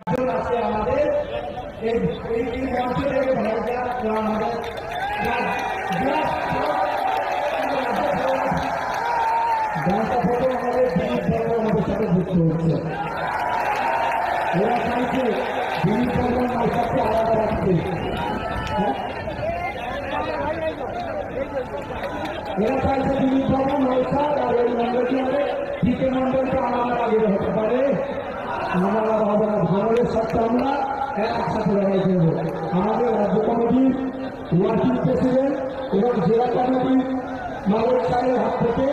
আছে আমাদের এই মঞ্চ থেকে ভাইরা আমাদের আমাদের সাথে যুক্ত হচ্ছে। এরা চাইছে দিলীপ বর্মন নৌসাদকে আলাদা রাখতে। এরা চাইছে দিলীপ বর্মন নৌসাদ আর এই মন্ডলটি হবে দ্বিতীয় মন্ডলকে আলাদা আগে হতে পারে। আমরা হবে না, ভাঙনের সাথে আমরা একসাথে লড়াই করবো। আমাদের রাজ্য কমিটির ওয়ার্কিং প্রেসিডেন্ট এবং জেলা কমিটির মালিক সাহেবের হাত থেকে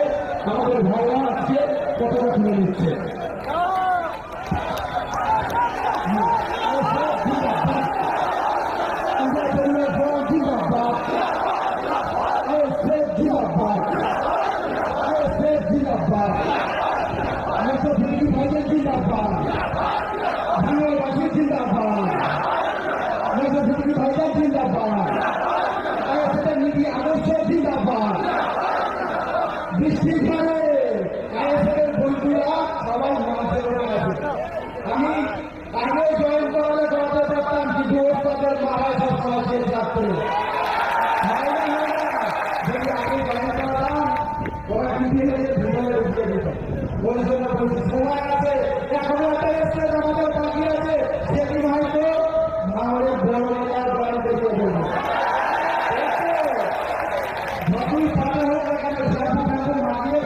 আমাদের ভাইরা আজকে পতাকা তুলে নিচ্ছে। আমি আগে জয়েন করালে করতে পারতাম কিন্তু ওস্তাদের মারায় সব সমাজের যাত্রী যদি আগে জয়েন করতাম ওরা কিন্তু ভিতরে ঢুকে দিত। ওই জন্য বলছি সময় আছে, এখনো একটা স্টেজ আমাদের বাকি আছে, সেদিন হয়তো আমাদের বড় এলাকার বাড়ি থেকে বলবো যতই সামনে হোক এখানে মাগিয়ে